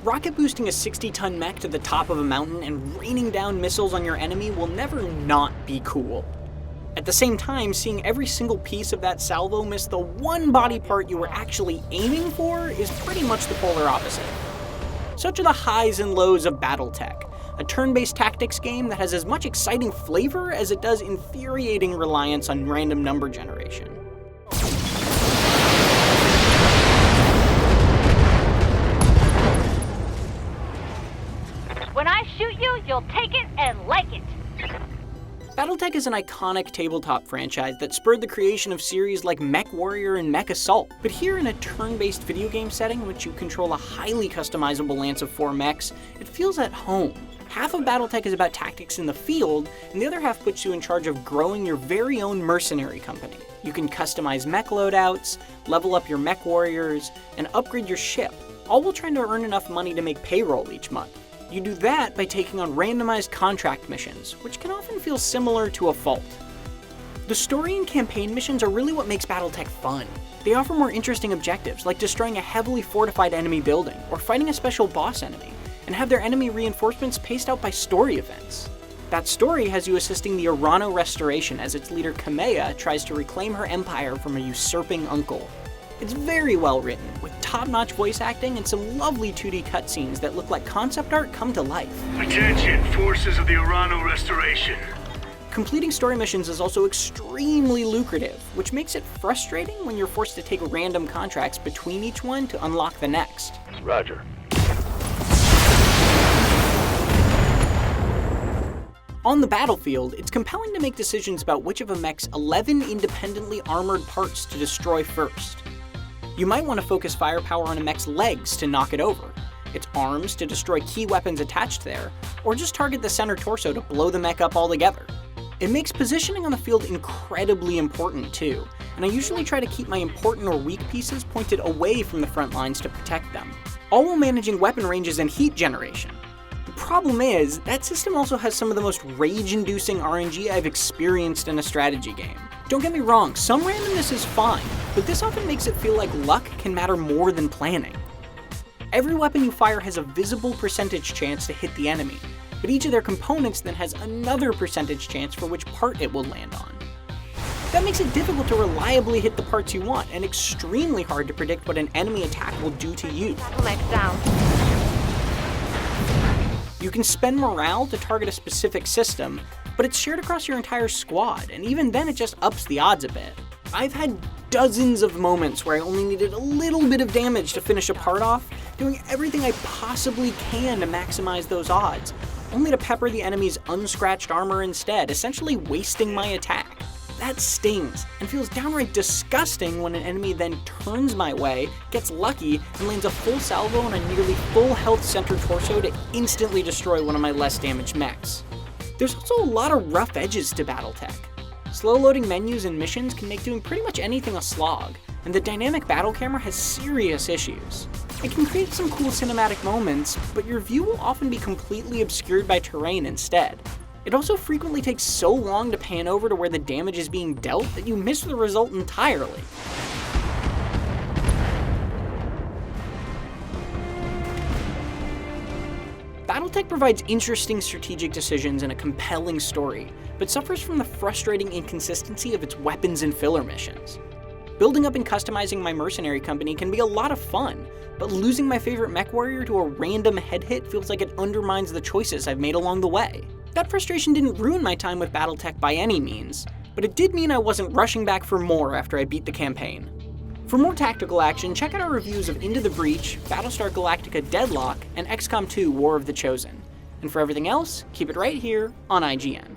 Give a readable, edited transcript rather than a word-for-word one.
Rocket boosting a 60-ton mech to the top of a mountain and raining down missiles on your enemy will never not be cool. At the same time, seeing every single piece of that salvo miss the one body part you were actually aiming for is pretty much the polar opposite. Such are the highs and lows of BattleTech, a turn-based tactics game that has as much exciting flavor as it does infuriating reliance on random number generation. When I shoot you, you'll take it and like it. BattleTech is an iconic tabletop franchise that spurred the creation of series like Mech Warrior and Mech Assault. But here in a turn-based video game setting in which you control a highly customizable lance of 4 mechs, it feels at home. Half of BattleTech is about tactics in the field, and the other half puts you in charge of growing your very own mercenary company. You can customize mech loadouts, level up your mech warriors, and upgrade your ship, all while trying to earn enough money to make payroll each month. You do that by taking on randomized contract missions, which can often feel similar to a fault. The story and campaign missions are really what makes BattleTech fun. They offer more interesting objectives, like destroying a heavily fortified enemy building, or fighting a special boss enemy, and have their enemy reinforcements paced out by story events. That story has you assisting the Urano Restoration as its leader Kamea tries to reclaim her empire from a usurping uncle. It's very well written, with top-notch voice acting and some lovely 2D cutscenes that look like concept art come to life. Attention, forces of the Urano Restoration. Completing story missions is also extremely lucrative, which makes it frustrating when you're forced to take random contracts between each one to unlock the next. Roger. On the battlefield, it's compelling to make decisions about which of a mech's 11 independently armored parts to destroy first. You might want to focus firepower on a mech's legs to knock it over, its arms to destroy key weapons attached there, or just target the center torso to blow the mech up altogether. It makes positioning on the field incredibly important too, and I usually try to keep my important or weak pieces pointed away from the front lines to protect them, all while managing weapon ranges and heat generation. The problem is, that system also has some of the most rage-inducing RNG I've experienced in a strategy game. Don't get me wrong, some randomness is fine, but this often makes it feel like luck can matter more than planning. Every weapon you fire has a visible percentage chance to hit the enemy, but each of their components then has another percentage chance for which part it will land on. That makes it difficult to reliably hit the parts you want, and extremely hard to predict what an enemy attack will do to you. Bottleneck down. You can spend morale to target a specific system, but it's shared across your entire squad, and even then it just ups the odds a bit. I've had dozens of moments where I only needed a little bit of damage to finish a part off, doing everything I possibly can to maximize those odds, only to pepper the enemy's unscratched armor instead, essentially wasting my attack. That stings, and feels downright disgusting when an enemy then turns my way, gets lucky, and lands a full salvo on a nearly full health center torso to instantly destroy one of my less damaged mechs. There's also a lot of rough edges to BattleTech. Slow loading menus and missions can make doing pretty much anything a slog, and the dynamic battle camera has serious issues. It can create some cool cinematic moments, but your view will often be completely obscured by terrain instead. It also frequently takes so long to pan over to where the damage is being dealt that you miss the result entirely. BattleTech provides interesting strategic decisions and a compelling story, but suffers from the frustrating inconsistency of its weapons and filler missions. Building up and customizing my mercenary company can be a lot of fun, but losing my favorite mech warrior to a random head hit feels like it undermines the choices I've made along the way. That frustration didn't ruin my time with BattleTech by any means, but it did mean I wasn't rushing back for more after I beat the campaign. For more tactical action, check out our reviews of Into the Breach, Battlestar Galactica Deadlock, and XCOM 2 War of the Chosen. And for everything else, keep it right here on IGN.